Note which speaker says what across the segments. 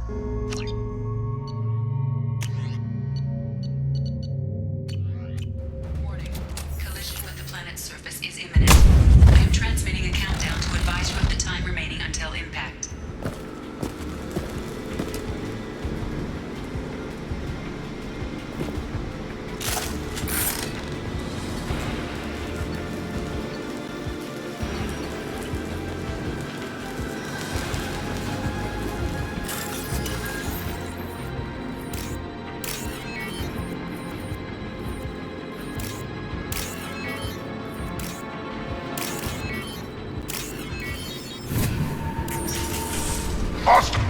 Speaker 1: Warning. Collision with the planet's surface is imminent. I am transmitting a countdown to advise you of the time remaining until impact.
Speaker 2: Hostile!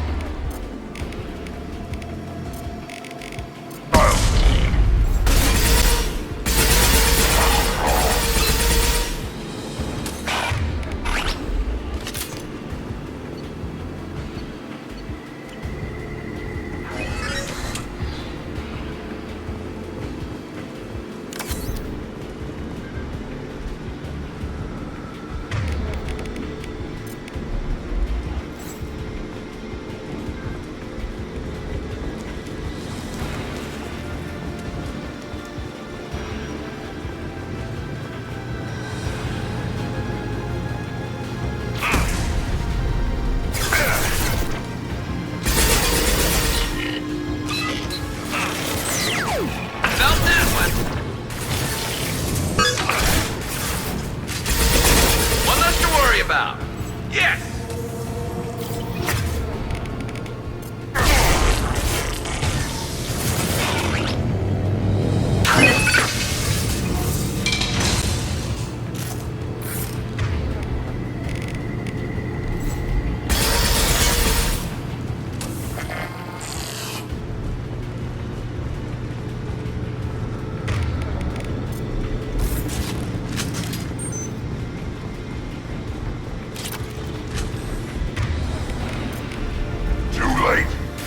Speaker 3: About. Yes!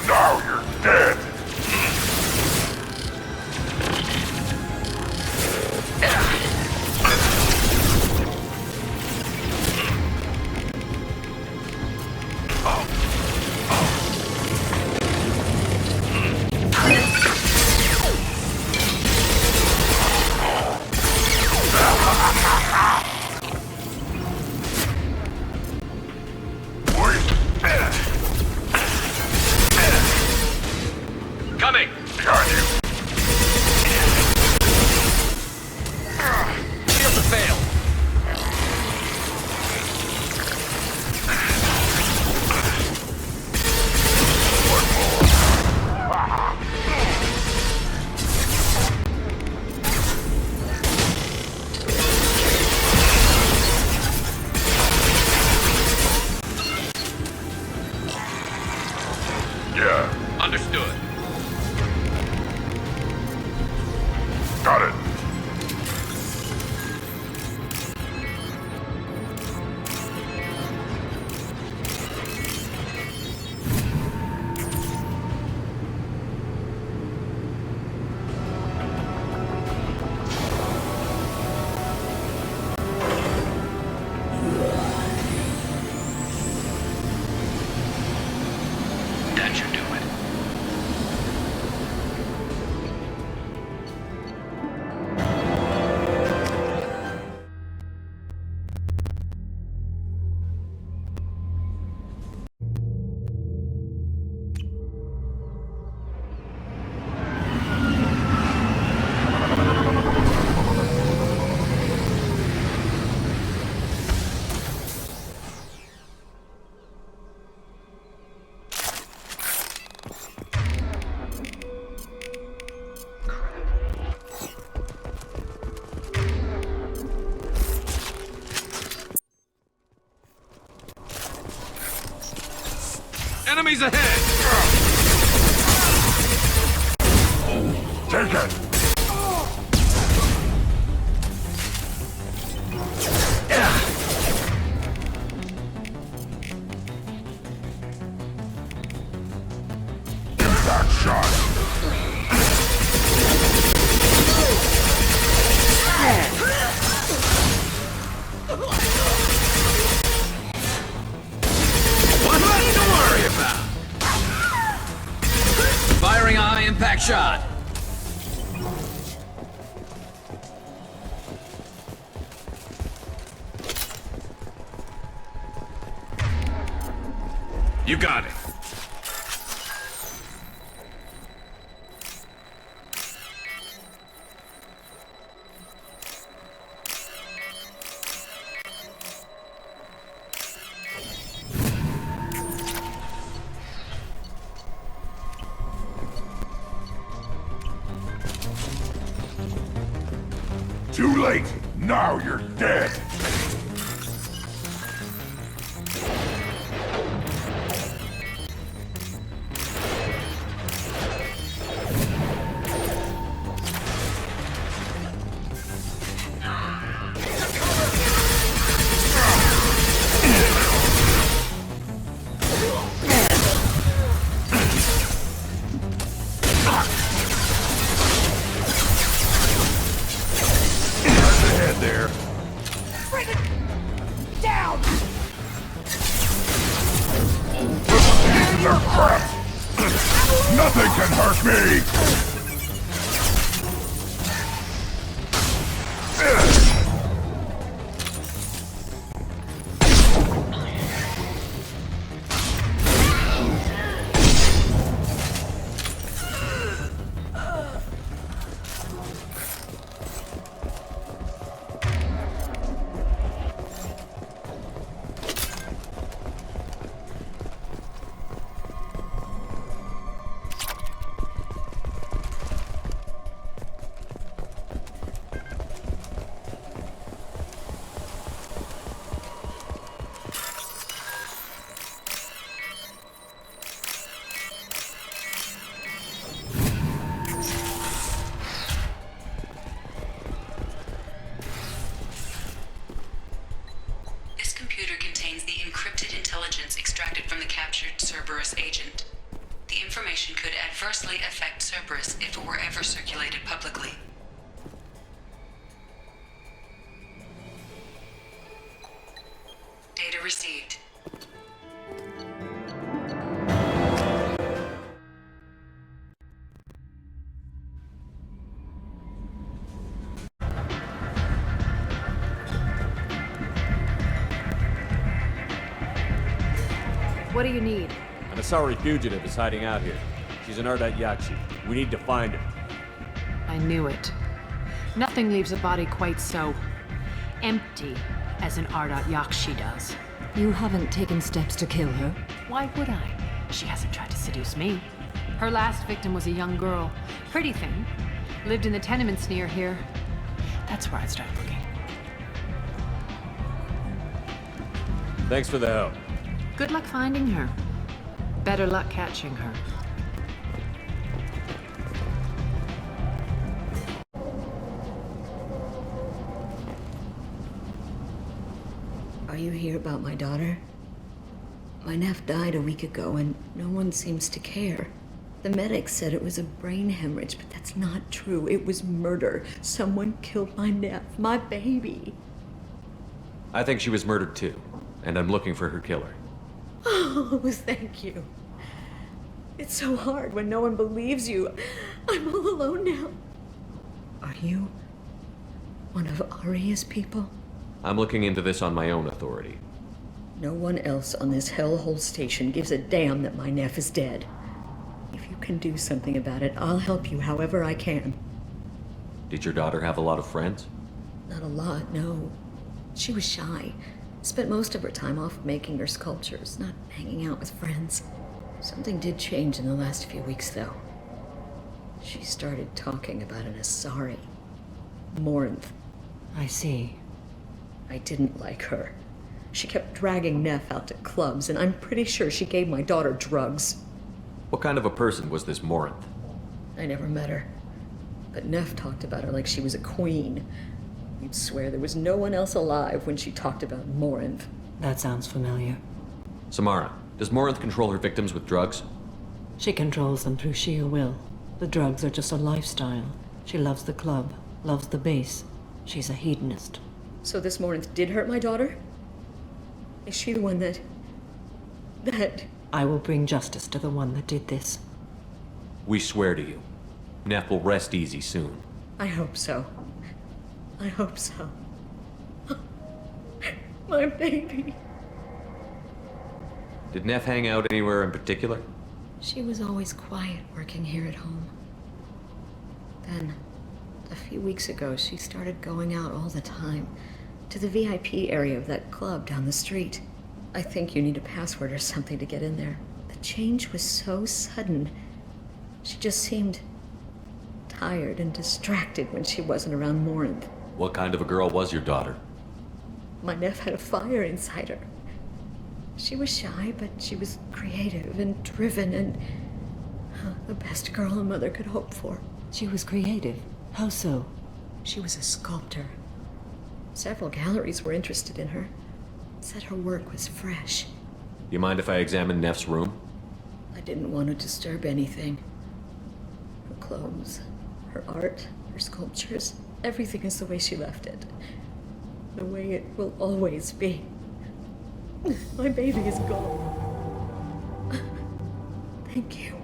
Speaker 2: Now you're dead!
Speaker 3: Coming!
Speaker 2: Behind you!
Speaker 3: Shield to fail!
Speaker 2: Yeah.
Speaker 3: Understood.
Speaker 2: Got it.
Speaker 3: That should do it. Enemies ahead!
Speaker 2: Take it! Impact shot!
Speaker 3: One less to worry about!
Speaker 4: shot!
Speaker 3: You got it.
Speaker 2: Too late. Now you're dead. There.
Speaker 5: Bring it down!
Speaker 2: Pieces of crap! Nothing can hurt me!
Speaker 1: This computer contains the encrypted intelligence extracted from the captured Cerberus agent. The information could adversely affect Cerberus if it were ever circulated publicly. Data received.
Speaker 6: What do you need?
Speaker 7: An Asari fugitive is hiding out here. She's an Ardat Yakshi. We need to find her.
Speaker 6: I knew it. Nothing leaves a body quite so empty as an Ardat Yakshi does.
Speaker 8: You haven't taken steps to kill her?
Speaker 6: Why would I? She hasn't tried to seduce me. Her last victim was a young girl. Pretty thing. Lived in the tenements near here. That's where I'd start looking.
Speaker 7: Thanks for the help.
Speaker 6: Good luck finding her. Better luck catching her.
Speaker 8: Are you here about my daughter? My nephew died a week ago and no one seems to care. The medics said it was a brain hemorrhage, but that's not true. It was murder. Someone killed my nephew, my baby.
Speaker 7: I think she was murdered too, and I'm looking for her killer.
Speaker 8: Oh, thank you. It's so hard when no one believes you. I'm all alone now. Are you one of Aria's people?
Speaker 7: I'm looking into this on my own authority.
Speaker 8: No one else on this hellhole station gives a damn that my nephew is dead. If you can do something about it, I'll help you however I can.
Speaker 7: Did your daughter have a lot of friends?
Speaker 8: Not a lot, no. She was shy. Spent most of her time off making her sculptures, not hanging out with friends. Something did change in the last few weeks, though. She started talking about an Asari. Morinth.
Speaker 5: I see.
Speaker 8: I didn't like her. She kept dragging Neff out to clubs, and I'm pretty sure she gave my daughter drugs.
Speaker 7: What kind of a person was this Morinth?
Speaker 8: I never met her. But Neff talked about her like she was a queen. You'd swear there was no one else alive when she talked about Morinth.
Speaker 5: That sounds familiar.
Speaker 7: Samara, does Morinth control her victims with drugs?
Speaker 5: She controls them through sheer will. The drugs are just a lifestyle. She loves the club, loves the base. She's a hedonist.
Speaker 8: So this Morinth did hurt my daughter? Is she the one that...
Speaker 5: I will bring justice to the one that did this.
Speaker 7: We swear to you. Neff will rest easy soon.
Speaker 8: I hope so. I hope so. My baby.
Speaker 7: Did Neff hang out anywhere in particular?
Speaker 8: She was always quiet working here at home. Then, a few weeks ago, she started going out all the time to the VIP area of that club down the street. I think you need a password or something to get in there. The change was so sudden. She just seemed tired and distracted when she wasn't around Morinth.
Speaker 7: What kind of a girl was your daughter?
Speaker 8: My nephew had a fire inside her. She was shy, but she was creative and driven and the best girl a mother could hope for.
Speaker 5: She was creative. How so?
Speaker 8: She was a sculptor. Several galleries were interested in her. Said her work was fresh.
Speaker 7: You mind if I examine Neff's room?
Speaker 8: I didn't want to disturb anything. Her clothes, her art, her sculptures, everything is the way she left it. The way it will always be. My baby is gone. Thank you.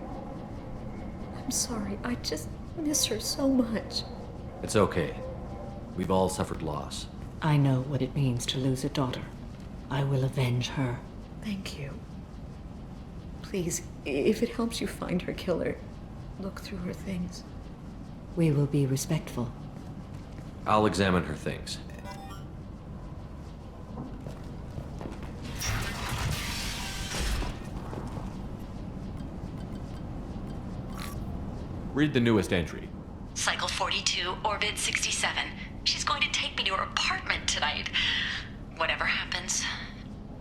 Speaker 8: I'm sorry, I just miss her so much.
Speaker 7: It's okay. We've all suffered loss.
Speaker 5: I know what it means to lose a daughter. I will avenge her.
Speaker 8: Thank you. Please, if it helps you find her killer, look through her things.
Speaker 5: We will be respectful.
Speaker 7: I'll examine her things. Read the newest entry.
Speaker 1: Cycle 42, Orbit 67. She's going to take me to her apartment tonight. Whatever happens,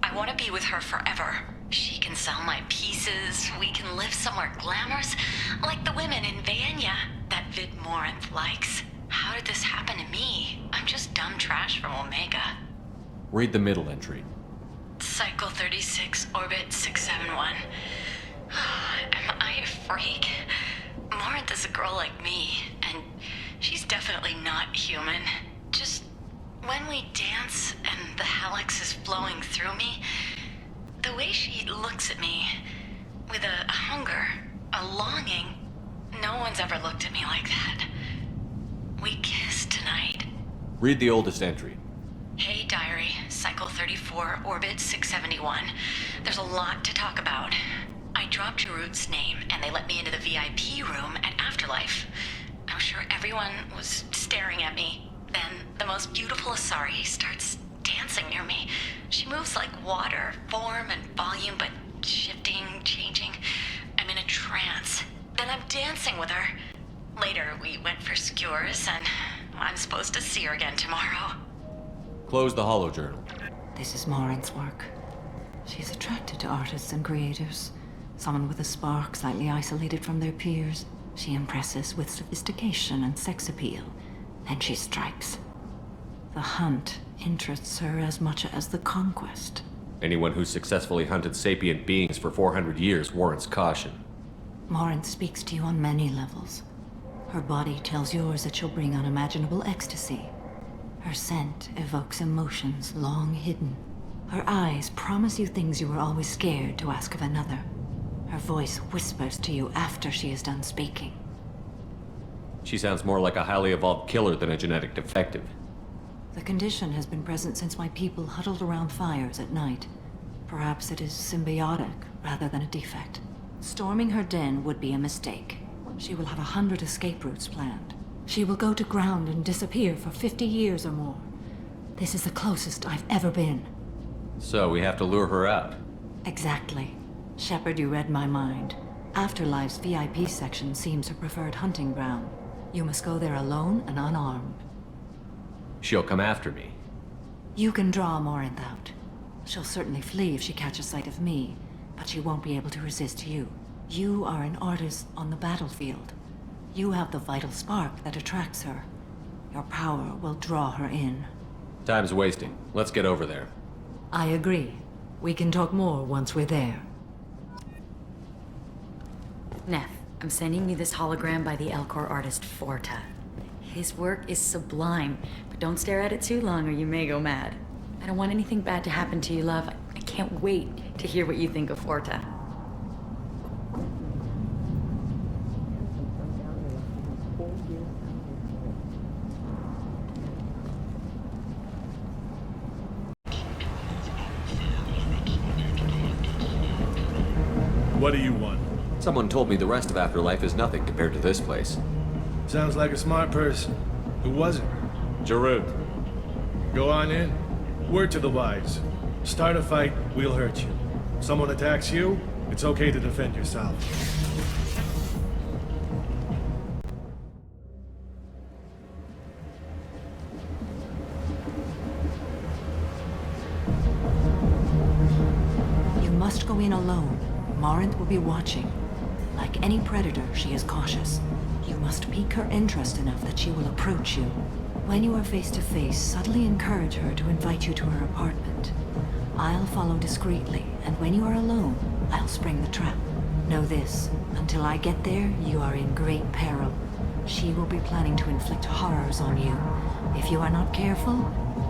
Speaker 1: I want to be with her forever. She can sell my pieces. We can live somewhere glamorous, like the women in Vanya that Vid Morinth likes. How did this happen to me? I'm just dumb trash from Omega.
Speaker 7: Read the middle entry.
Speaker 1: Cycle 36, Orbit 671. Am I a freak? Morinth is a girl like me, and she's definitely not human. Just when we dance and the helix is flowing through me, the way she looks at me with a hunger, a longing, no one's ever looked at me like that. We kissed tonight.
Speaker 7: Read the oldest entry.
Speaker 1: Hey, diary, Cycle 34, Orbit 671. There's a lot to talk about. I dropped Jarut's name, and they let me into the VIP room at Afterlife. I'm sure everyone was staring at me. Then the most beautiful Asari starts dancing near me. She moves like water, form and volume, but shifting, changing. I'm in a trance. Then I'm dancing with her. Later, we went for skewers, and I'm supposed to see her again tomorrow.
Speaker 7: Close the holo journal.
Speaker 5: This is Morinth's work. She's attracted to artists and creators. Someone with a spark, slightly isolated from their peers. She impresses with sophistication and sex appeal. Then she strikes. The hunt interests her as much as the conquest.
Speaker 7: Anyone who's successfully hunted sapient beings for 400 years warrants caution.
Speaker 5: Morinth speaks to you on many levels. Her body tells yours that she'll bring unimaginable ecstasy. Her scent evokes emotions long hidden. Her eyes promise you things you were always scared to ask of another. Her voice whispers to you after she is done speaking.
Speaker 7: She sounds more like a highly evolved killer than a genetic defective.
Speaker 5: The condition has been present since my people huddled around fires at night. Perhaps it is symbiotic rather than a defect. Storming her den would be a mistake. She will have 100 escape routes planned. She will go to ground and disappear for 50 years or more. This is the closest I've ever been.
Speaker 7: So we have to lure her out.
Speaker 5: Exactly. Shepard, you read my mind. Afterlife's VIP section seems her preferred hunting ground. You must go there alone and unarmed.
Speaker 7: She'll come after me.
Speaker 5: You can draw Morinth out. She'll certainly flee if she catches sight of me, but she won't be able to resist you. You are an artist on the battlefield. You have the vital spark that attracts her. Your power will draw her in.
Speaker 7: Time's wasting. Let's get over there.
Speaker 5: I agree. We can talk more once we're there.
Speaker 4: Neff, I'm sending you this hologram by the Elcor artist Forta. His work is sublime, but don't stare at it too long or you may go mad. I don't want anything bad to happen to you, love. I can't wait to hear what you think of Forta.
Speaker 9: What do you want?
Speaker 7: Someone told me the rest of Afterlife is nothing compared to this place.
Speaker 9: Sounds like a smart person. Who was it?
Speaker 7: Jarud.
Speaker 9: Go on in. Word to the wise. Start a fight, we'll hurt you. Someone attacks you, it's okay to defend yourself.
Speaker 5: You must go in alone. Morinth will be watching. Like any predator, she is cautious. You must pique her interest enough that she will approach you. When you are face to face, subtly encourage her to invite you to her apartment. I'll follow discreetly, and when you are alone, I'll spring the trap. Know this, until I get there, you are in great peril. She will be planning to inflict horrors on you. If you are not careful,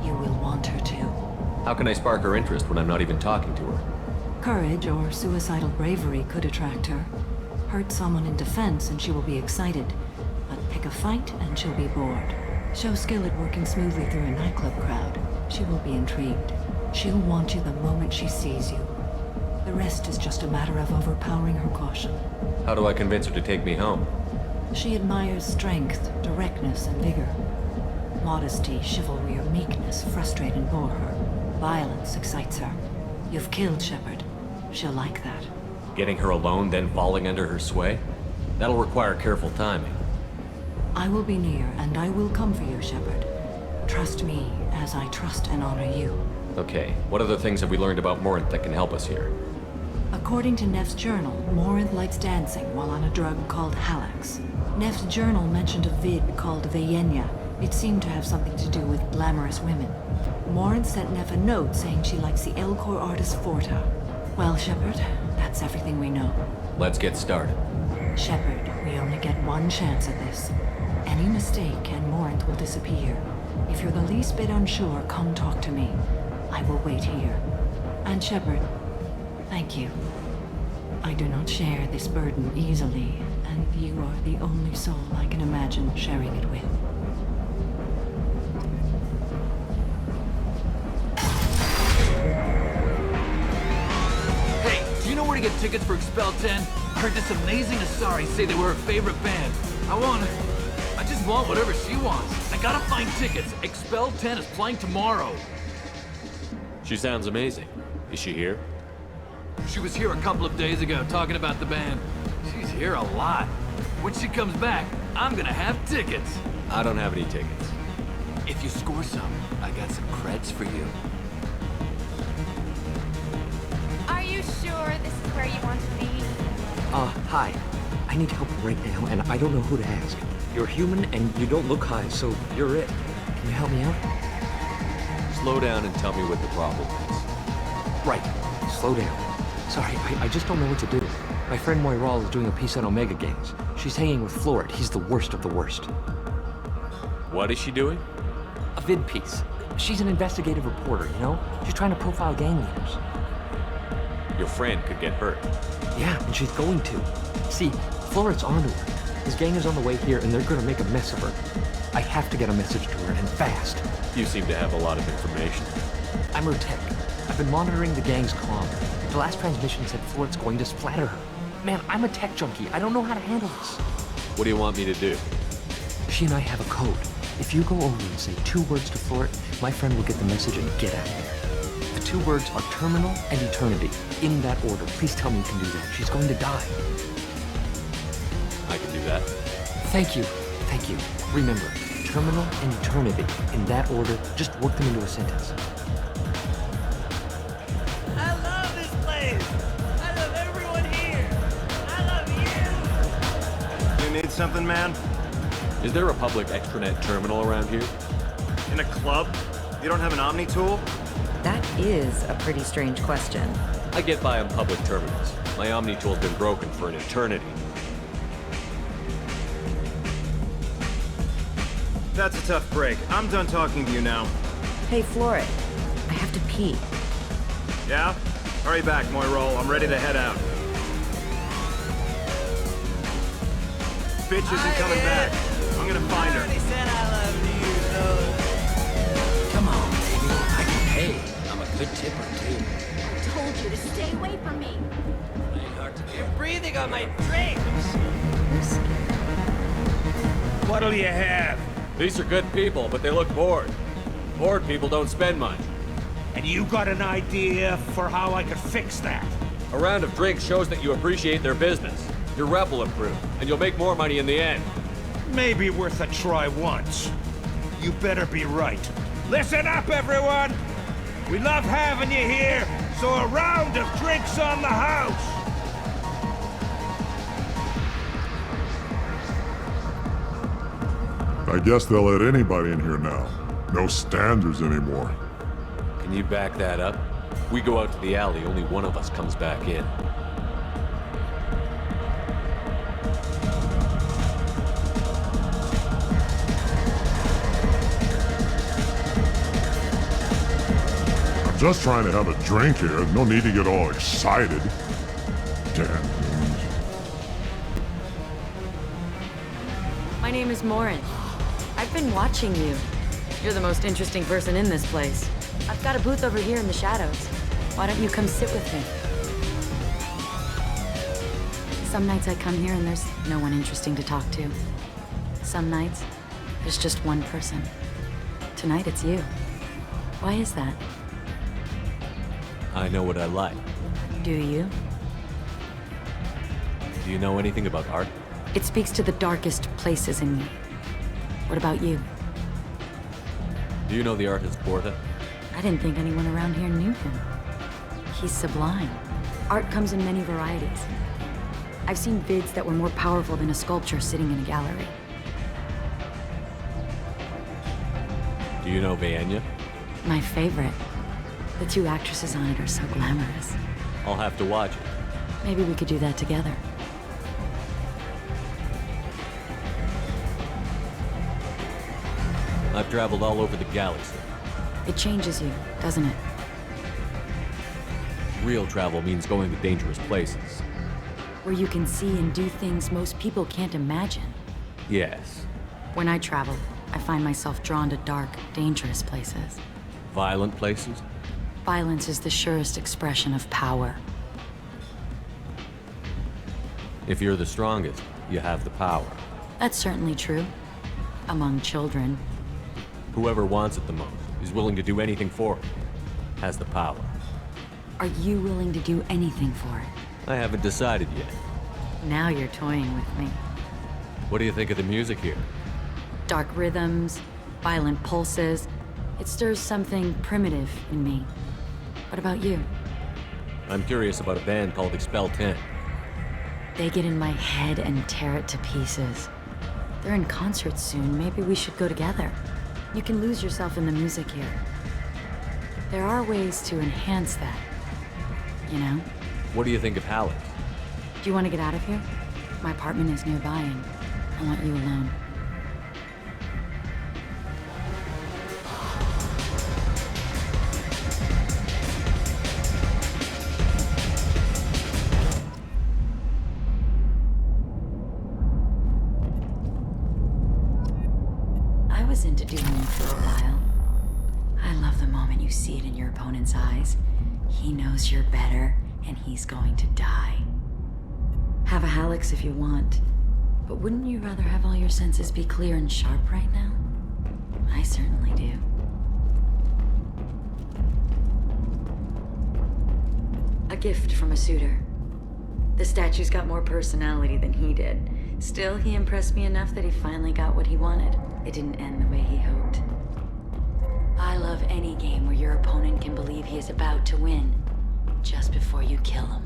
Speaker 5: you will want her to.
Speaker 7: How can I spark her interest when I'm not even talking to her?
Speaker 5: Courage or suicidal bravery could attract her. Hurt someone in defense and she will be excited. But pick a fight and she'll be bored. Show skill at working smoothly through a nightclub crowd. She will be intrigued. She'll want you the moment she sees you. The rest is just a matter of overpowering her caution.
Speaker 7: How do I convince her to take me home?
Speaker 5: She admires strength, directness, and vigor. Modesty, chivalry, or meekness frustrate and bore her. Violence excites her. You've killed Shepard. She'll like that.
Speaker 7: Getting her alone, then falling under her sway? That'll require careful timing.
Speaker 5: I will be near, and I will come for you, Shepard. Trust me, as I trust and honor you.
Speaker 7: Okay, what other things have we learned about Morinth that can help us here?
Speaker 5: According to Neff's journal, Morinth likes dancing while on a drug called Halax. Neff's journal mentioned a vid called Vayenya. It seemed to have something to do with glamorous women. Morinth sent Neff a note saying she likes the Elcor artist Forta. Well, Shepard, that's everything we know.
Speaker 7: Let's get started.
Speaker 5: Shepard, we only get one chance at this. Any mistake and Morinth will disappear. If you're the least bit unsure, come talk to me. I will wait here. And Shepard, thank you. I do not share this burden easily, and you are the only soul I can imagine sharing it with.
Speaker 10: Hey, do you know where to get tickets for Expel 10? I heard this amazing Asari say they were her favorite band. I just want whatever she wants. I gotta find tickets. Expel 10 is playing tomorrow.
Speaker 7: She sounds amazing. Is she here?
Speaker 10: She was here a couple of days ago talking about the band. She's here a lot. When she comes back, I'm gonna have tickets.
Speaker 7: I don't have any tickets.
Speaker 10: If you score some, I got some creds for you.
Speaker 11: Are you sure this is where you want to be?
Speaker 12: Hi. I need help right now, and I don't know who to ask. You're human, and you don't look high, so you're it. Can you help me out?
Speaker 7: Slow down and tell me what the problem is.
Speaker 12: Right. Slow down. Sorry, I just don't know what to do. My friend Moiral is doing a piece on Omega Gangs. She's hanging with Florid. He's the worst of the worst.
Speaker 7: What is she doing?
Speaker 12: A vid piece. She's an investigative reporter, you know? She's trying to profile gang leaders.
Speaker 7: Your friend could get hurt.
Speaker 12: Yeah, and she's going to. See, Florid's onto her. His gang is on the way here, and they're gonna make a mess of her. I have to get a message to her, and fast.
Speaker 7: You seem to have a lot of information.
Speaker 12: I'm her tech. I've been monitoring the gang's comm. The last transmission said Florid's going to splatter her. Man, I'm a tech junkie. I don't know how to handle this.
Speaker 7: What do you want me to do?
Speaker 12: She and I have a code. If you go over and say 2 words to Florid, my friend will get the message and get out of there. The 2 words are terminal and eternity. In that order. Please tell me you can do that. She's going to die.
Speaker 7: I can do that.
Speaker 12: Thank you. Thank you. Remember, terminal and eternity. In that order, just work them into a sentence.
Speaker 13: I love this place! I love everyone here! I love you!
Speaker 14: You need something, man?
Speaker 7: Is there a public extranet terminal around here?
Speaker 14: In a club? You don't have an Omni tool?
Speaker 15: That is a pretty strange question.
Speaker 7: I get by on public terminals. My Omni tool's been broken for an eternity.
Speaker 14: That's a tough break. I'm done talking to you now.
Speaker 15: Hey, Florid. I have to pee.
Speaker 14: Yeah? Hurry back, Moiral. I'm ready to head out. Bitch isn't coming back. I'm gonna find her.
Speaker 13: Said I love you, so...
Speaker 10: Come on, baby. I can pay. I'm a
Speaker 12: Good tipper, too.
Speaker 11: I told you to stay away from me.
Speaker 13: You're breathing on my drapes!
Speaker 3: What'll you have?
Speaker 7: These are good people, but they look bored. Bored people don't spend much.
Speaker 3: And you got an idea for how I could fix that?
Speaker 7: A round of drinks shows that you appreciate their business. Your rep will improve, and you'll make more money in the end.
Speaker 3: Maybe worth a try once. You better be right. Listen up, everyone! We love having you here, so a round of drinks on the house!
Speaker 2: I guess they'll let anybody in here now. No standards anymore.
Speaker 7: Can you back that up? We go out to the alley, only one of us comes back in.
Speaker 2: I'm just trying to have a drink here. No need to get all excited. Damn.
Speaker 4: My name is Morin. I've been watching you. You're the most interesting person in this place. I've got a booth over here in the shadows. Why don't you come sit with me? Some nights I come here and there's no one interesting to talk to. Some nights, there's just one person. Tonight it's you. Why is that?
Speaker 7: I know what I like.
Speaker 4: Do you?
Speaker 7: Do you know anything about art?
Speaker 4: It speaks to the darkest places in me. What about you?
Speaker 7: Do you know the artist Porta?
Speaker 4: I didn't think anyone around here knew him. He's sublime. Art comes in many varieties. I've seen vids that were more powerful than a sculpture sitting in a gallery.
Speaker 7: Do you know Vaenya?
Speaker 4: My favorite. The two actresses on it are so glamorous.
Speaker 7: I'll have to watch it.
Speaker 4: Maybe we could do that together.
Speaker 7: I've traveled all over the galaxy.
Speaker 4: It changes you, doesn't it?
Speaker 7: Real travel means going to dangerous places.
Speaker 4: Where you can see and do things most people can't imagine.
Speaker 7: Yes.
Speaker 4: When I travel, I find myself drawn to dark, dangerous places.
Speaker 7: Violent places?
Speaker 4: Violence is the surest expression of power.
Speaker 7: If you're the strongest, you have the power.
Speaker 4: That's certainly true. Among children.
Speaker 7: Whoever wants it the most, is willing to do anything for it, has the power.
Speaker 4: Are you willing to do anything for it?
Speaker 7: I haven't decided yet.
Speaker 4: Now you're toying with me.
Speaker 7: What do you think of the music here?
Speaker 4: Dark rhythms, violent pulses. It stirs something primitive in me. What about you?
Speaker 7: I'm curious about a band called Expel 10.
Speaker 4: They get in my head and tear it to pieces. They're in concert soon. Maybe we should go together. You can lose yourself in the music here. There are ways to enhance that. You know?
Speaker 7: What do you think of Halleck?
Speaker 4: Do you want to get out of here? My apartment is nearby and I want you alone. I was into doing it for a while. I love the moment you see it in your opponent's eyes. He knows you're better, and he's going to die. Have a Hallex if you want, but wouldn't you rather have all your senses be clear and sharp right now? I certainly do. A gift from a suitor. The statue's got more personality than he did. Still, he impressed me enough that he finally got what he wanted. It didn't end the way he hoped. I love any game where your opponent can believe he is about to win, just before you kill him.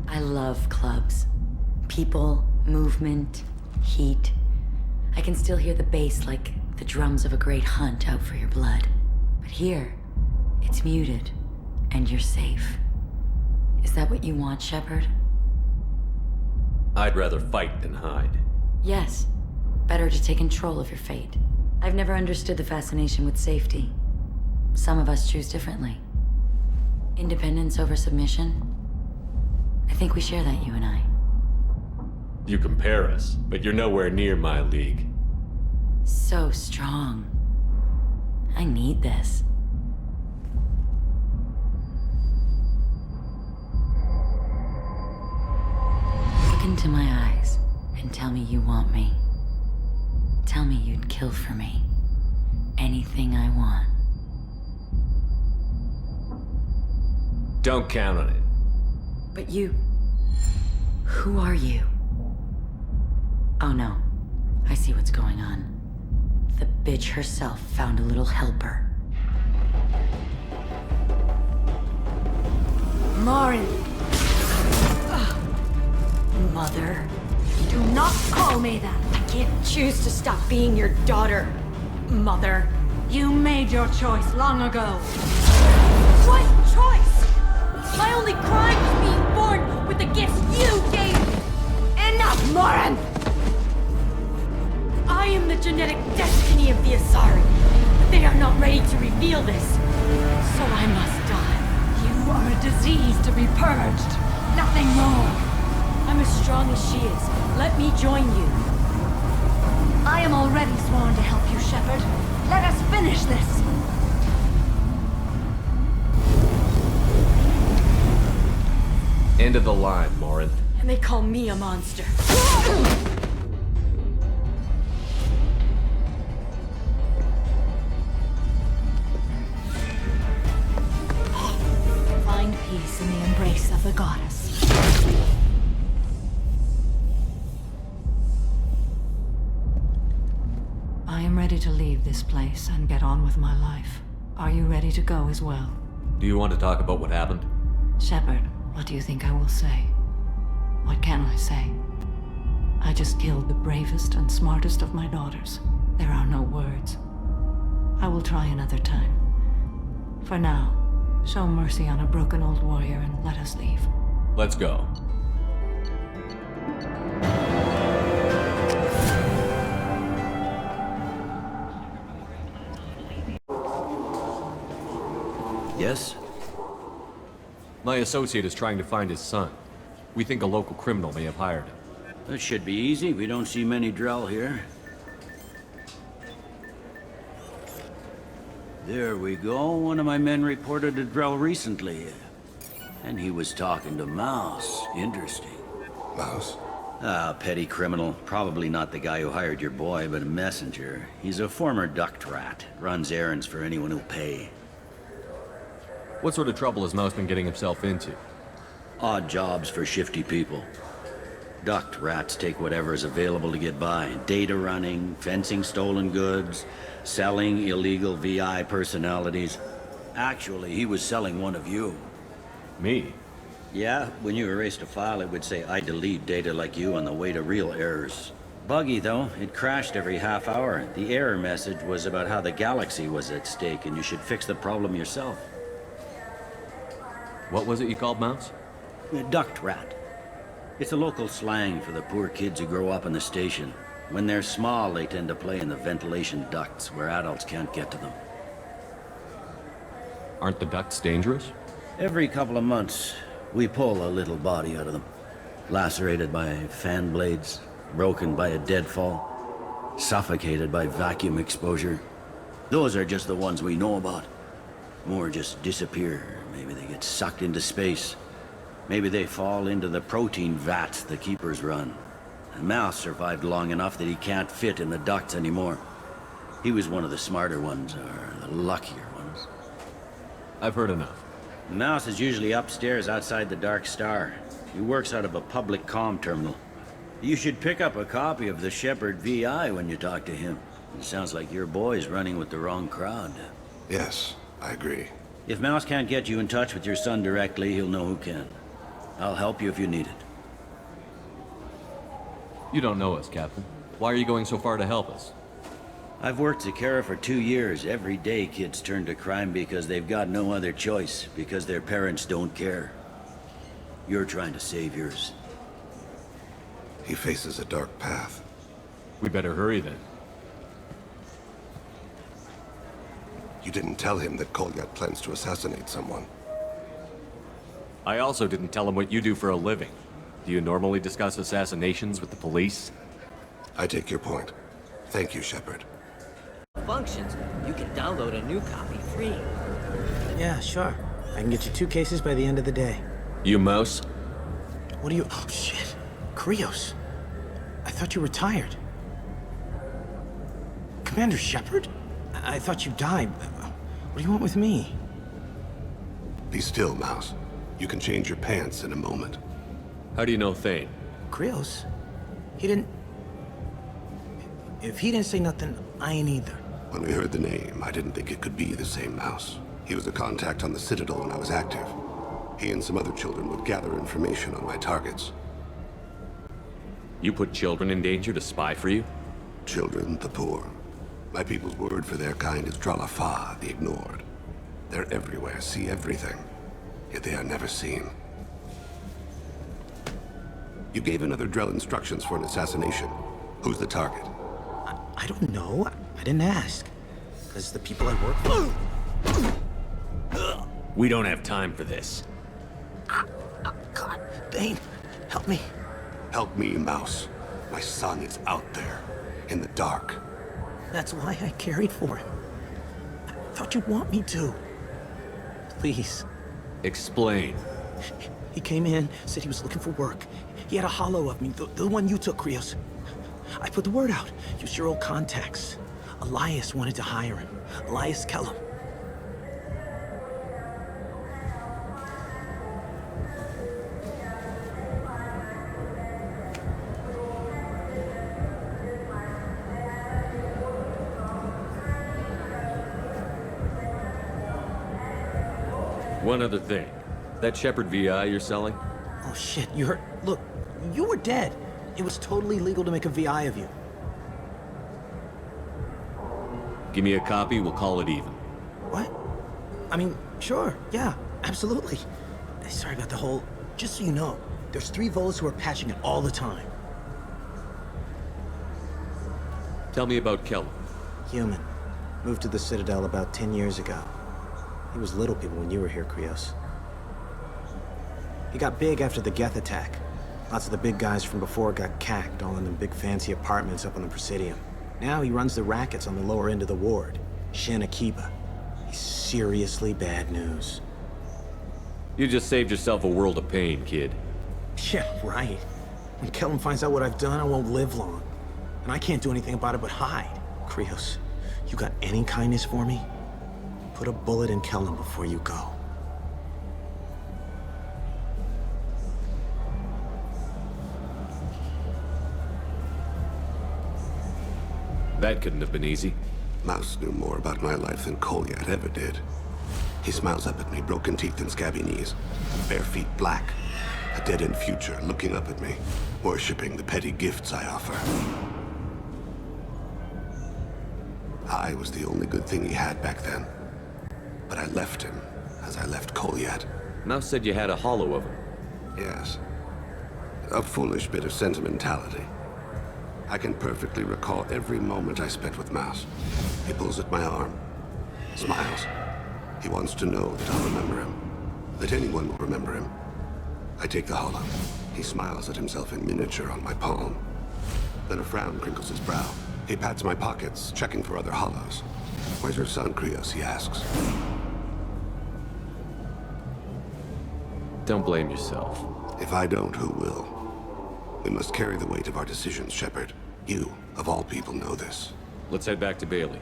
Speaker 4: I love clubs. People, movement, heat. I can still hear the bass like the drums of a great hunt out for your blood. But here, it's muted, and you're safe. Is that what you want, Shepard?
Speaker 7: I'd rather fight than hide.
Speaker 4: Yes. Better to take control of your fate. I've never understood the fascination with safety. Some of us choose differently. Independence over submission? I think we share that, you and I.
Speaker 7: You compare us, but you're nowhere near my league.
Speaker 4: So strong. I need this. Look into my eyes and tell me you want me. Tell me you'd kill for me. Anything I want.
Speaker 7: Don't count on it.
Speaker 4: But you... Who are you? Oh no. I see what's going on. The bitch herself found a little helper.
Speaker 16: Morin!
Speaker 4: Mother.
Speaker 16: Do not call me that!
Speaker 4: I can't choose to stop being your daughter, Mother.
Speaker 16: You made your choice long ago.
Speaker 4: What choice? My only crime was being born with the gifts you gave me.
Speaker 16: Enough, Morin!
Speaker 4: I am the genetic destiny of the Asari, but they are not ready to reveal this. So I must die.
Speaker 16: You are a disease to be purged. Nothing more.
Speaker 4: I'm as strong as she is. Let me join you.
Speaker 16: I am already sworn to help you, Shepard. Let us finish this.
Speaker 7: End of the line, Morin.
Speaker 4: And they call me a monster.
Speaker 16: Find peace in the embrace of the goddess.
Speaker 5: I am ready to leave this place and get on with my life. Are you ready to go as well?
Speaker 7: Do you want to talk about what happened?
Speaker 5: Shepard, what do you think I will say? What can I say? I just killed the bravest and smartest of my daughters. There are no words. I will try another time. For now, show mercy on a broken old warrior and let us leave.
Speaker 7: Let's go.
Speaker 17: Yes?
Speaker 7: My associate is trying to find his son. We think a local criminal may have hired him.
Speaker 17: That should be easy. We don't see many Drell here. There we go. One of my men reported a Drell recently. And he was talking to Mouse. Interesting.
Speaker 18: Mouse?
Speaker 17: Ah, petty criminal. Probably not the guy who hired your boy, but a messenger. He's a former duct rat. Runs errands for anyone who'll pay.
Speaker 7: What sort of trouble has Mouse been getting himself into?
Speaker 17: Odd jobs for shifty people. Duct rats take whatever is available to get by. Data running, fencing stolen goods, selling illegal VI personalities. Actually, he was selling one of you.
Speaker 7: Me?
Speaker 17: Yeah, when you erased a file, it would say, I delete data like you on the way to real errors. Buggy, though. It crashed every half hour. The error message was about how the galaxy was at stake, and you should fix the problem yourself.
Speaker 7: What was it you called Mouse?
Speaker 17: A duct rat. It's a local slang for the poor kids who grow up in the station. When they're small, they tend to play in the ventilation ducts where adults can't get to them.
Speaker 7: Aren't the ducts dangerous?
Speaker 17: Every couple of months, we pull a little body out of them. Lacerated by fan blades, broken by a deadfall, suffocated by vacuum exposure. Those are just the ones we know about. More just disappear. Maybe they get sucked into space. Maybe they fall into the protein vats the Keepers run. And Mouse survived long enough that he can't fit in the ducts anymore. He was one of the smarter ones, or the luckier ones.
Speaker 7: I've heard enough.
Speaker 17: Mouse is usually upstairs outside the Dark Star. He works out of a public comm terminal. You should pick up a copy of the Shepard VI when you talk to him. It sounds like your boy's running with the wrong crowd.
Speaker 18: Yes, I agree.
Speaker 17: If Mouse can't get you in touch with your son directly, he'll know who can. I'll help you if you need it.
Speaker 7: You don't know us, Captain. Why are you going so far to help us?
Speaker 17: I've worked Zakera for 2 years. Every day kids turn to crime because they've got no other choice, because their parents don't care. You're trying to save yours.
Speaker 18: He faces a dark path.
Speaker 7: We better hurry then.
Speaker 18: You didn't tell him that Kolyat plans to assassinate someone.
Speaker 7: I also didn't tell him what you do for a living. Do you normally discuss assassinations with the police?
Speaker 18: I take your point. Thank you, Shepard.
Speaker 19: malfunctions, you can download a new copy free.
Speaker 20: Yeah, sure. I can get you 2 cases by the end of the day.
Speaker 7: You Mouse?
Speaker 20: What are you... Oh, shit. Krios. I thought you were retired. Commander Shepard? I thought you died. What do you want with me?
Speaker 18: Be still, Mouse. You can change your pants in a moment.
Speaker 7: How do you know Thane?
Speaker 20: Krios? He didn't... If he didn't say nothing, I ain't either.
Speaker 18: When we heard the name, I didn't think it could be the same Mouse. He was a contact on the Citadel when I was active. He and some other children would gather information on my targets.
Speaker 7: You put children in danger to spy for you?
Speaker 18: Children, the poor. My people's word for their kind is Dralafa, the ignored. They're everywhere, see everything. Yet they are never seen. You gave another Drell instructions for an assassination. Who's the target?
Speaker 20: I don't know. I didn't ask. Because the people I work with...
Speaker 7: We don't have time for this.
Speaker 20: God, Thane, help me.
Speaker 18: Help me, Mouse. My son is out there, in the dark.
Speaker 20: That's why I carried for him. I thought you'd want me to. Please.
Speaker 7: Explain.
Speaker 20: He came in, said he was looking for work. He had a holo of me, the one you took, Krios. I put the word out. Used your old contacts. Elias wanted to hire him. Elias Kellum.
Speaker 7: One other thing. That Shepard VI you're selling?
Speaker 20: Oh shit, you heard... Look, you were dead. It was totally legal to make a VI of you.
Speaker 7: Give me a copy, we'll call it even.
Speaker 20: What? I mean, sure, yeah, absolutely. Sorry about the whole... Just so you know, there's 3 Volas who are patching it all the time.
Speaker 7: Tell me about Kellum.
Speaker 20: Human. Moved to the Citadel about 10 years ago. He was little people when you were here, Krios. He got big after the Geth attack. Lots of the big guys from before got cacked, all in them big fancy apartments up on the Presidium. Now he runs the rackets on the lower end of the ward. Shin Akiba. He's seriously bad news.
Speaker 7: You just saved yourself a world of pain, kid.
Speaker 20: Yeah, right. When Kellum finds out what I've done, I won't live long. And I can't do anything about it but hide. Krios, you got any kindness for me? Put a bullet in Kellum before you go.
Speaker 7: That couldn't have been easy.
Speaker 18: Mouse knew more about my life than Kolyat ever did. He smiles up at me, broken teeth and scabby knees. Bare feet black. A dead-end future looking up at me, worshipping the petty gifts I offer. I was the only good thing he had back then. But I left him, as I left Kolyat.
Speaker 7: Mouse said you had a holo of him.
Speaker 18: Yes. A foolish bit of sentimentality. I can perfectly recall every moment I spent with Mouse. He pulls at my arm, smiles. He wants to know that I'll remember him, that anyone will remember him. I take the holo. He smiles at himself in miniature on my palm. Then a frown crinkles his brow. He pats my pockets, checking for other holos. Where's your son, Krios? He asks.
Speaker 7: Don't blame yourself.
Speaker 18: If I don't, who will? We must carry the weight of our decisions, Shepard. You, of all people, know this.
Speaker 7: Let's head back to Bailey.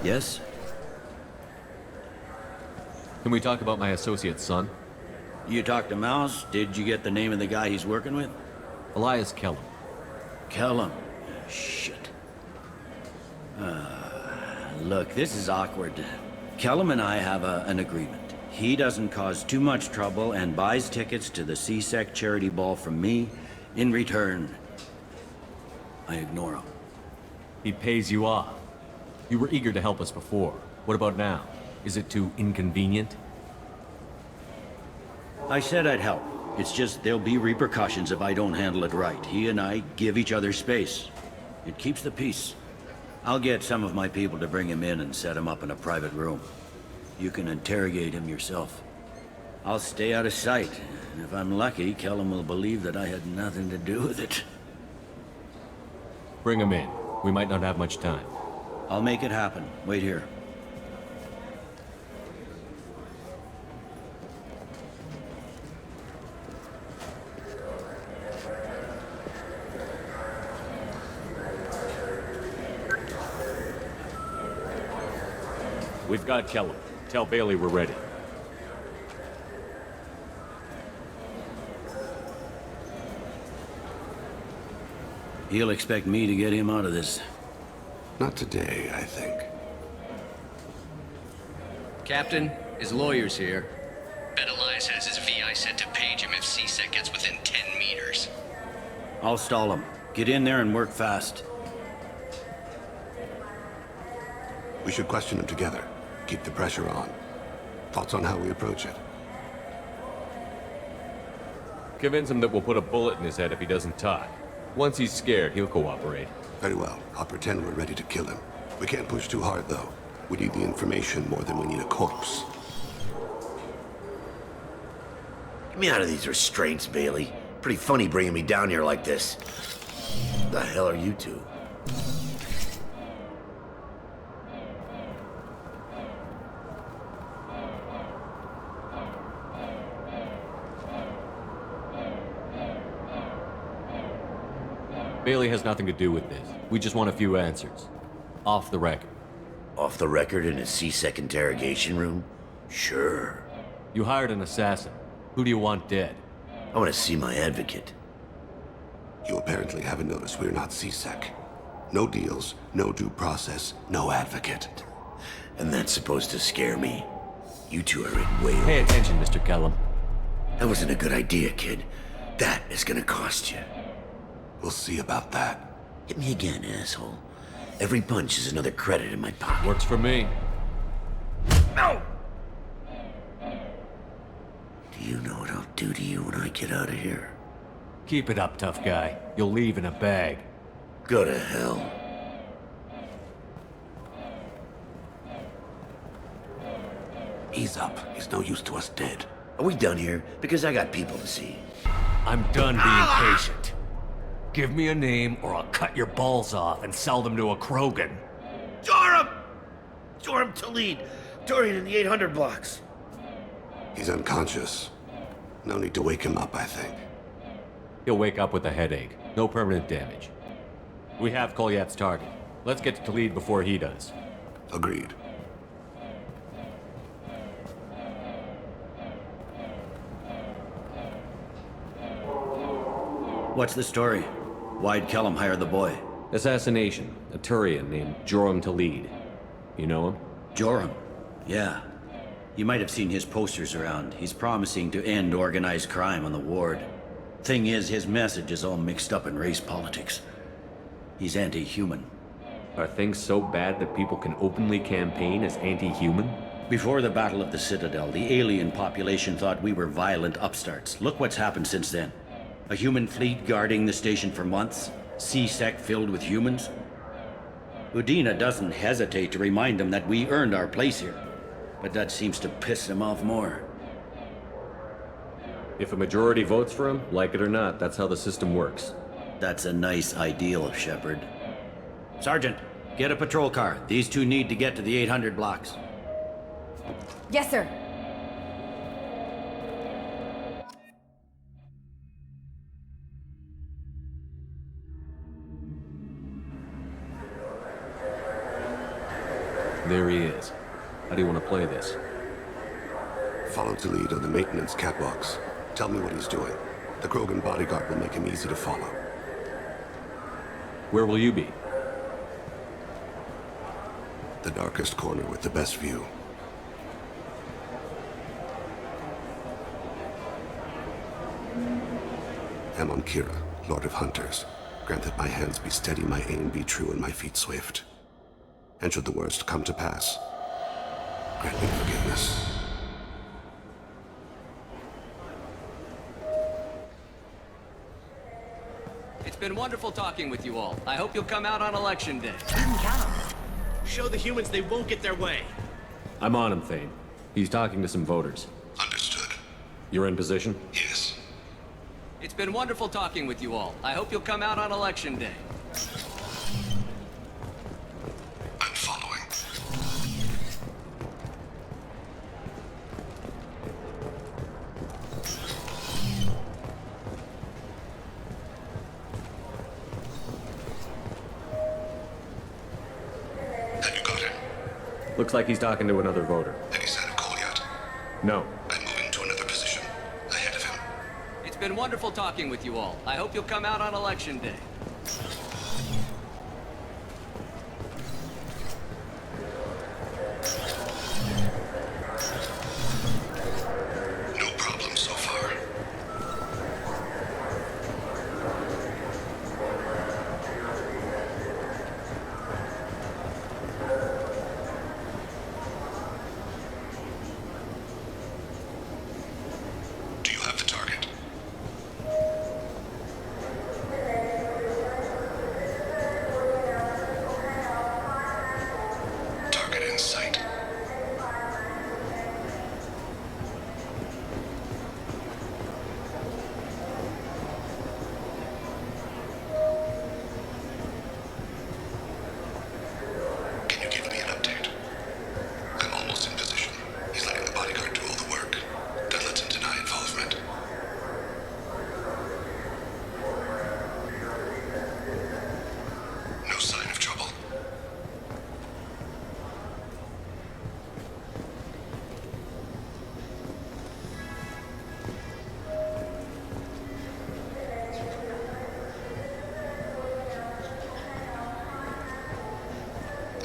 Speaker 17: Yes?
Speaker 7: Can we talk about my associate's son?
Speaker 17: You talked to Mouse? Did you get the name of the guy he's working with?
Speaker 7: Elias Kellum.
Speaker 17: Kellum? Shit. Look, this is awkward. Kellum and I have an agreement. He doesn't cause too much trouble and buys tickets to the C-Sec charity ball from me. In return, I ignore him.
Speaker 7: He pays you off. You were eager to help us before. What about now? Is it too inconvenient?
Speaker 17: I said I'd help. It's just there'll be repercussions if I don't handle it right. He and I give each other space. It keeps the peace. I'll get some of my people to bring him in and set him up in a private room. You can interrogate him yourself. I'll stay out of sight, and if I'm lucky, Kellum will believe that I had nothing to do with it.
Speaker 7: Bring him in. We might not have much time.
Speaker 17: I'll make it happen. Wait here.
Speaker 7: We've got Kellum. Tell Bailey we're ready.
Speaker 17: He'll expect me to get him out of this.
Speaker 18: Not today, I think.
Speaker 21: Captain, his lawyer's here. Bet Elias has his VI set to page him if C-Sec gets within 10 meters.
Speaker 17: I'll stall him. Get in there and work fast.
Speaker 18: We should question him together. Keep the pressure on. Thoughts on how we approach it?
Speaker 7: Convince him that we'll put a bullet in his head if he doesn't talk. Once he's scared, he'll cooperate.
Speaker 18: Very well. I'll pretend we're ready to kill him. We can't push too hard, though. We need the information more than we need a corpse.
Speaker 22: Get me out of these restraints, Bailey. Pretty funny bringing me down here like this. The hell are you two?
Speaker 7: Bailey has nothing to do with this. We just want a few answers. Off the record.
Speaker 22: Off the record in a C-Sec interrogation room? Sure.
Speaker 7: You hired an assassin. Who do you want dead?
Speaker 22: I want to see my advocate.
Speaker 18: You apparently haven't noticed we're not C-Sec. No deals, no due process, no advocate.
Speaker 22: And that's supposed to scare me. You two are in way
Speaker 7: Pay attention, Mr. Kellum.
Speaker 22: That wasn't a good idea, kid. That is gonna cost you.
Speaker 18: We'll see about that.
Speaker 22: Hit me again, asshole. Every punch is another credit in my pocket.
Speaker 7: Works for me.
Speaker 22: No! Do you know what I'll do to you when I get out of here?
Speaker 7: Keep it up, tough guy. You'll leave in a bag.
Speaker 22: Go to hell.
Speaker 18: Ease up. He's no use to us dead.
Speaker 22: Are we done here? Because I got people to see.
Speaker 7: I'm done being patient. Give me a name or I'll cut your balls off and sell them to a Krogan.
Speaker 22: Joram! Joram Talid. Dorian in the 800 blocks.
Speaker 18: He's unconscious. No need to wake him up, I think.
Speaker 7: He'll wake up with a headache. No permanent damage. We have Kolyat's target. Let's get to Talid before he does.
Speaker 18: Agreed.
Speaker 17: What's the story? Why'd Kellum hire the boy?
Speaker 7: Assassination. A Turian named Joram Talid. You know him?
Speaker 17: Joram? Yeah. You might have seen his posters around. He's promising to end organized crime on the ward. Thing is, his message is all mixed up in race politics. He's anti-human.
Speaker 7: Are things so bad that people can openly campaign as anti-human?
Speaker 17: Before the Battle of the Citadel, the alien population thought we were violent upstarts. Look what's happened since then. A human fleet guarding the station for months? C-Sec filled with humans? Udina doesn't hesitate to remind them that we earned our place here. But that seems to piss them off more.
Speaker 7: If a majority votes for him, like it or not, that's how the system works.
Speaker 17: That's a nice ideal, Shepard. Sergeant, get a patrol car. These two need to get to the 800 blocks.
Speaker 16: Yes, sir.
Speaker 7: There he is. How do you want to play this?
Speaker 18: Follow Talid on the maintenance catwalks. Tell me what he's doing. The Krogan bodyguard will make him easy to follow.
Speaker 7: Where will you be?
Speaker 18: The darkest corner with the best view. Amon Kira, Lord of Hunters. Grant that my hands be steady, my aim be true, and my feet swift. And should the worst come to pass, grant me forgiveness.
Speaker 21: It's been wonderful talking with you all. I hope you'll come out on election day.
Speaker 22: Show the humans they won't get their way.
Speaker 7: I'm on him, Thane. He's talking to some voters.
Speaker 18: Understood.
Speaker 7: You're in position?
Speaker 18: Yes.
Speaker 21: It's been wonderful talking with you all. I hope you'll come out on election day.
Speaker 7: Looks like he's talking to another voter.
Speaker 18: Any sign of Kolyat?
Speaker 7: No.
Speaker 18: I'm moving to another position. Ahead of him.
Speaker 21: It's been wonderful talking with you all. I hope you'll come out on election day.
Speaker 18: No problem so far. Do you have the target? Target in sight. Can you give me an update? I'm almost in position. He's letting the bodyguard do all the work. That lets him deny involvement. No sign of trouble.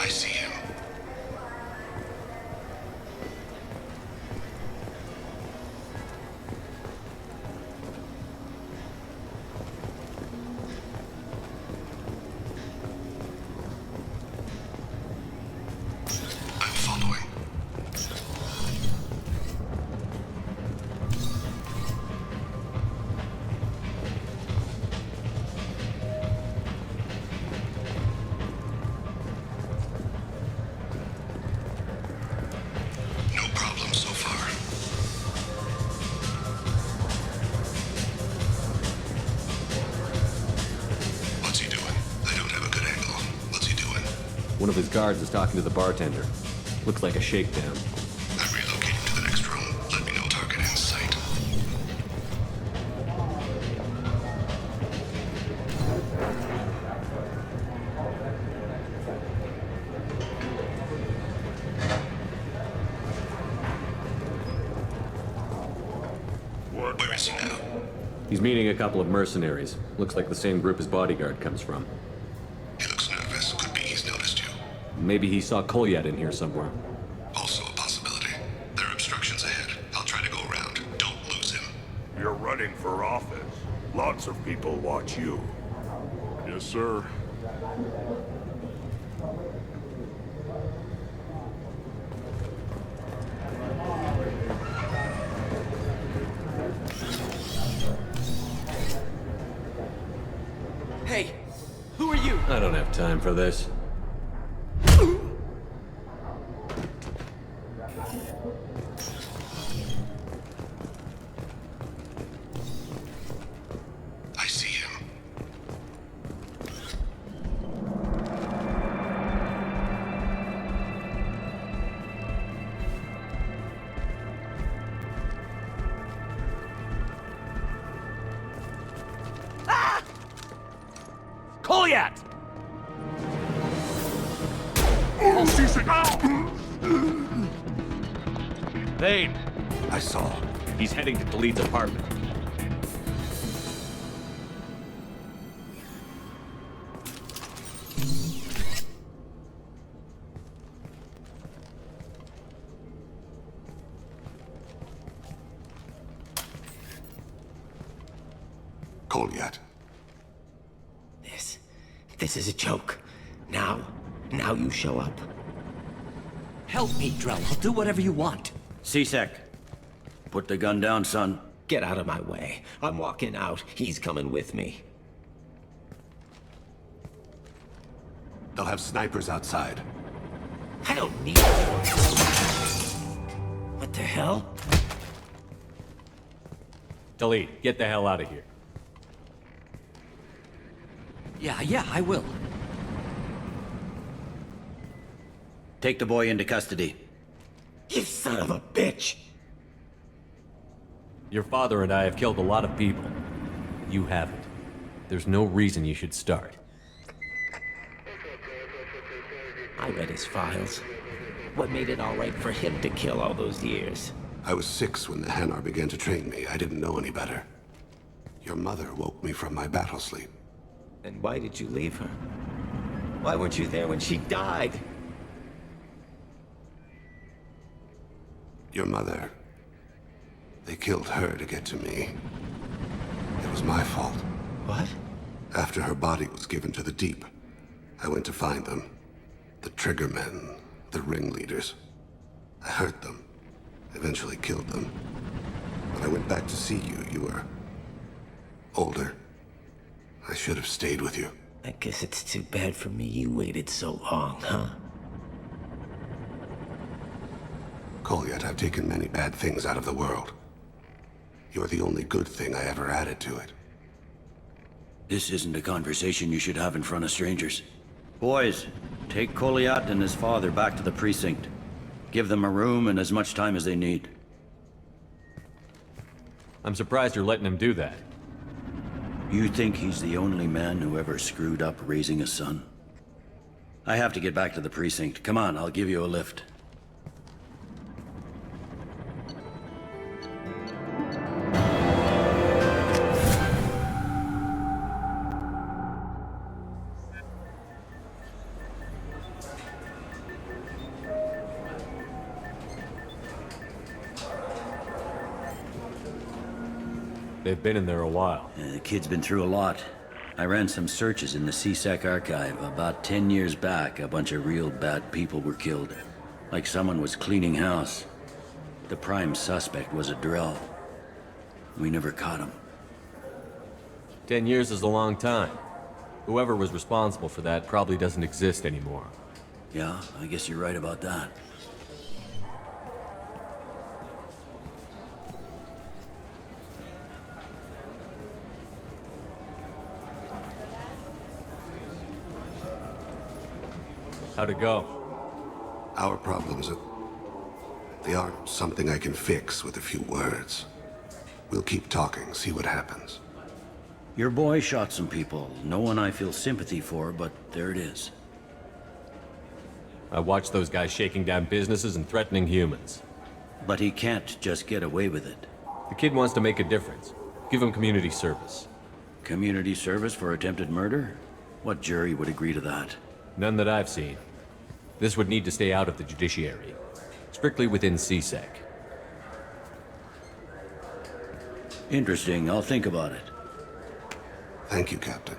Speaker 18: I see him. I'm following. No problem so far. What's he doing? I don't have a good angle. What's he doing?
Speaker 7: One of his guards is talking to the bartender. Looks like a shakedown.
Speaker 18: I'm relocating to the next room. Let me know target in sight. Where is he now?
Speaker 7: He's meeting a couple of mercenaries. Looks like the same group his bodyguard comes from.
Speaker 18: He looks nervous. Could be he's noticed you.
Speaker 7: Maybe he saw Kolyat in here somewhere.
Speaker 18: Also a possibility. There are obstructions ahead. I'll try to go around. Don't lose him.
Speaker 2: You're running for office. Lots of people watch you. Yes, sir.
Speaker 19: Hey, who are you?
Speaker 7: I don't have time for this.
Speaker 18: I see him.
Speaker 3: Kolyat!
Speaker 7: Thane!
Speaker 18: I saw.
Speaker 7: He's heading to Khalid's apartment.
Speaker 18: Kolyat.
Speaker 6: This is a joke. Now you show up.
Speaker 19: Help me, Drell. I'll do whatever you want.
Speaker 17: C-Sec. Put the gun down, son.
Speaker 6: Get out of my way. I'm walking out. He's coming with me.
Speaker 18: They'll have snipers outside.
Speaker 6: I don't need... What the hell?
Speaker 7: Delete. Get the hell out of here.
Speaker 19: Yeah, I will.
Speaker 17: Take the boy into custody.
Speaker 6: You son of a bitch!
Speaker 7: Your father and I have killed a lot of people. You haven't. There's no reason you should start.
Speaker 6: I read his files. What made it all right for him to kill all those years?
Speaker 18: I was 6 when the Hanar began to train me. I didn't know any better. Your mother woke me from my battle sleep.
Speaker 6: And why did you leave her? Why weren't you there when she died?
Speaker 18: Your mother. They killed her to get to me. It was my fault.
Speaker 6: What?
Speaker 18: After her body was given to the Deep, I went to find them. The Triggermen, the ringleaders. I hurt them. Eventually killed them. When I went back to see you, you were older. I should have stayed with you.
Speaker 6: I guess it's too bad for me you waited so long, huh?
Speaker 18: Kolyat, I've taken many bad things out of the world. You're the only good thing I ever added to it.
Speaker 17: This isn't a conversation you should have in front of strangers. Boys, take Kolyat and his father back to the precinct. Give them a room and as much time as they need.
Speaker 7: I'm surprised you're letting him do that.
Speaker 17: You think he's the only man who ever screwed up raising a son? I have to get back to the precinct. Come on, I'll give you a lift.
Speaker 7: They've been in there a while.
Speaker 17: The kid's been through a lot. I ran some searches in the CSEC archive. About 10 years back, a bunch of real bad people were killed. Like someone was cleaning house. The prime suspect was a Drell. We never caught him.
Speaker 7: 10 years is a long time. Whoever was responsible for that probably doesn't exist anymore.
Speaker 17: Yeah, I guess you're right about that.
Speaker 7: How'd it go?
Speaker 18: Our problems, they aren't something I can fix with a few words. We'll keep talking, see what happens.
Speaker 17: Your boy shot some people. No one I feel sympathy for, but there it is.
Speaker 7: I watched those guys shaking down businesses and threatening humans.
Speaker 17: But he can't just get away with it.
Speaker 7: The kid wants to make a difference. Give him community service.
Speaker 17: Community service for attempted murder? What jury would agree to that?
Speaker 7: None that I've seen. This would need to stay out of the judiciary. Strictly within CSEC.
Speaker 17: Interesting. I'll think about it.
Speaker 18: Thank you, Captain.